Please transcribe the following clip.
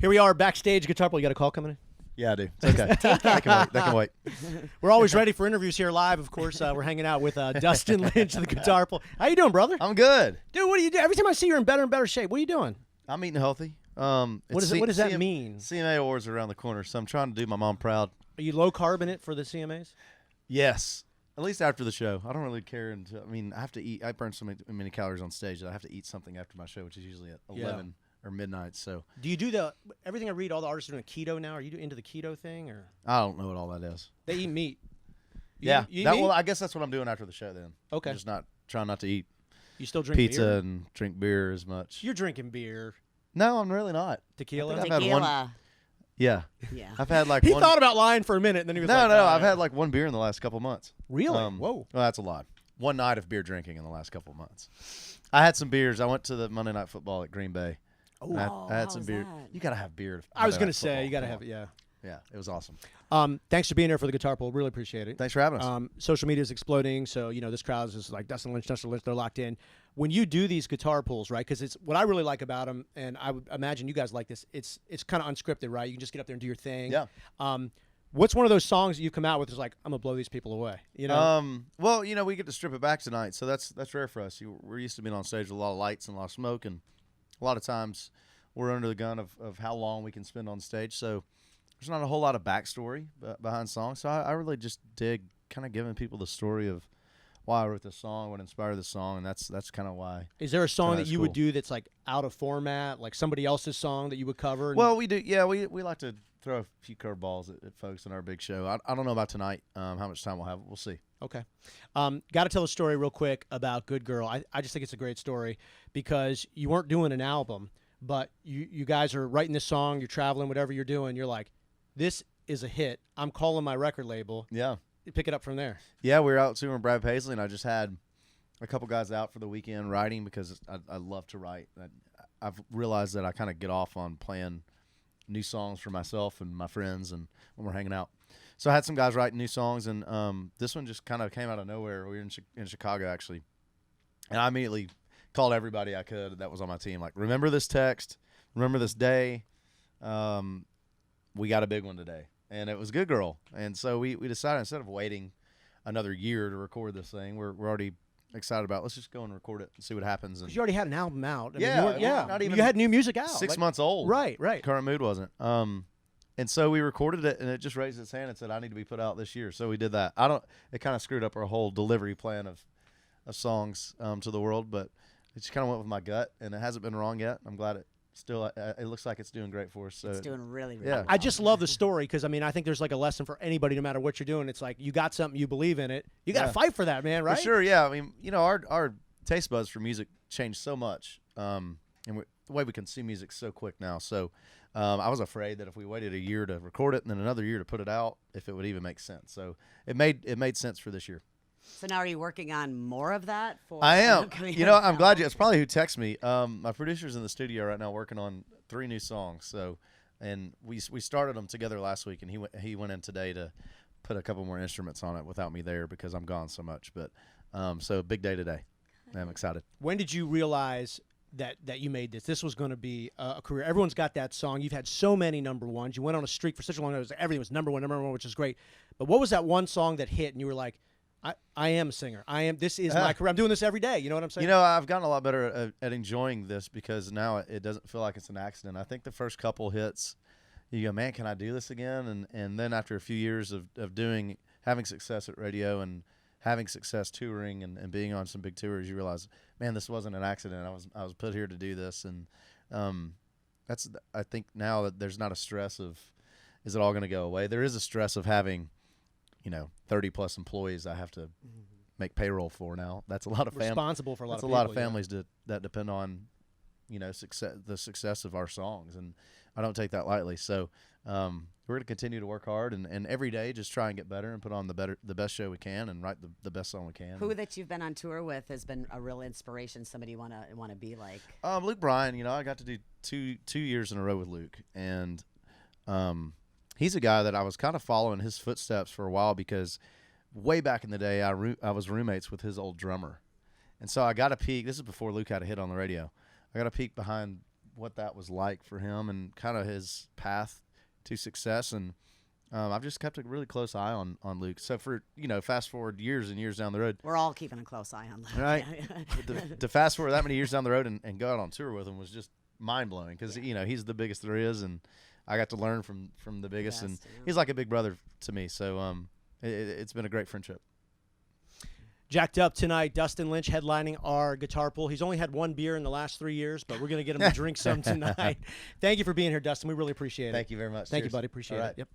Here we are backstage. Guitar Pull. You got a call coming in? Yeah, I do. It's okay. That can wait. We're always ready for interviews here live. Of course, we're hanging out with Dustin Lynch of the Guitar Pull. How you doing, brother? I'm good. Dude, what do you do? Every time I see you, you're in better and better shape. What are you doing? I'm eating healthy. What does that mean? CMA awards are around the corner, so I'm trying to do my mom proud. Are you low carb in it for the CMAs? Yes. At least after the show. I don't really care until, I have to eat. I burn so many calories on stage that I have to eat something after my show, which is usually at 11 or midnight. So do you do everything I read, all the artists are doing keto now? Are you into the keto thing? Or I don't know what all that is. they eat meat. You eat meat? meat? I guess that's what I'm doing after the show then. Okay. I'm just trying not to eat You still drink pizza beer? and drink beer as much. You're drinking beer. No, I'm really not. Tequila? I've had one. Yeah. Yeah. I've had like He one. thought about lying for a minute, and then he was No, like, no, I've had like one beer in the last couple months. Really? Whoa. Well, that's a lot. One night of beer drinking in the last couple of months. I had some beers. I went to the Monday Night Football at Green Bay. Oh, I had how some was beer. that? You got to have beer. I was Monday going to Night say, Football. you got to Come have on. it, yeah. Yeah, it was awesome. Thanks for being here for the Guitar Pull. Really appreciate it. Thanks for having us. Social media is exploding, so this crowd is just like Dustin Lynch. They're locked in. When you do these guitar pulls, right? Because it's what I really like about them, and I would imagine you guys like this. It's kind of unscripted, right? You can just get up there and do your thing. Yeah. What's one of those songs that you come out with? Is like, I'm gonna blow these people away. Well, we get to strip it back tonight, so that's rare for us. We're used to being on stage with a lot of lights and a lot of smoke, and a lot of times we're under the gun of how long we can spend on stage. So there's not a whole lot of backstory behind songs. So I really just dig kind of giving people the story of why I wrote this song, what inspired this song, and that's kind of why. Is there a song that Tonight's you would cool. do that's like out of format, like somebody else's song that you would cover? Well, we do. Yeah, we like to throw a few curveballs at folks in our big show. I don't know about tonight, how much time we'll have. We'll see. Okay. Got to tell a story real quick about Good Girl. I just think it's a great story because you weren't doing an album, but you guys are writing this song, you're traveling, whatever you're doing, you're like, this is a hit. I'm calling my record label. Yeah. Pick it up from there. Yeah, we were out touring Brad Paisley, and I just had a couple guys out for the weekend writing because I love to write. I've realized that I kind of get off on playing new songs for myself and my friends and when we're hanging out. So I had some guys writing new songs, and this one just kind of came out of nowhere. We were in Chicago, actually, and I immediately called everybody I could that was on my team, like, remember this text, remember this day, we got a big one today. And it was Good Girl. And so we decided instead of waiting another year to record this thing, we're already excited about, let's just go and record it and see what happens. And You already had an album out. I mean, Yeah, not even you had new music out. 6 months old. Right. Current Mood wasn't. And so we recorded it, and it just raised its hand and said, I need to be put out this year. So we did that. It kind of screwed up our whole delivery plan of songs to the world, but it just kind of went with my gut, and it hasn't been wrong yet. I'm glad it looks like it's doing great for us. So It's doing really, really yeah. well. I just love the story because, I think there's like a lesson for anybody no matter what you're doing. It's like you got something, you believe in it. You got to fight for that, man, right? For sure, yeah. I mean, our taste buds for music changed so much, and the way we consume music so quick now. So I was afraid that if we waited a year to record it and then another year to put it out, if it would even make sense. So it made sense for this year. So now are you working on more of that? I am. upcoming I'm glad it's probably who texted me. My producer's in the studio right now working on 3 new songs. So, and we started them together last week, and he went in today to put a couple more instruments on it without me there because I'm gone so much. But so big day today. I'm excited. When did you realize that you made this? This was going to be a career. Everyone's got that song. You've had so many number ones. You went on a streak for such a long time. Everything was number one, which is great. But what was that one song that hit, and you were like, I am a singer. This is my career. I'm doing this every day. You know what I'm saying? I've gotten a lot better at enjoying this because now it doesn't feel like it's an accident. I think the first couple hits, you go, man, can I do this again? And then after a few years of having success at radio and having success touring and being on some big tours, you realize, man, this wasn't an accident. I was put here to do this. And I think now that there's not a stress of, is it all going to go away? There is a stress of having 30 plus employees I have to make payroll for now. That's a lot of responsible for a lot of people. That's a lot of families that depend on, the success of our songs, and I don't take that lightly. So we're going to continue to work hard and every day just try and get better and put on the best show we can and write the best song we can. Who that you've been on tour with has been a real inspiration? Somebody you want to be like? Luke Bryan. I got to do two years in a row with Luke, and he's a guy that I was kind of following his footsteps for a while because way back in the day, I was roommates with his old drummer. And so I got a peek. This is before Luke had a hit on the radio. I got a peek behind what that was like for him and kind of his path to success. And I've just kept a really close eye on Luke. So for, fast forward years and years down the road. We're all keeping a close eye on Luke. Right. To fast forward that many years down the road and go out on tour with him was just mind-blowing because, he's the biggest there is, and I got to learn from the biggest. And he's like a big brother to me. So it's been a great friendship. Jacked up tonight, Dustin Lynch headlining our guitar pool. He's only had one beer in the last 3 years, but we're going to get him to drink some tonight. Thank you for being here, Dustin. We really appreciate it. Thank you very much. Thank you, Cheers. buddy. Appreciate All it. right. Yep.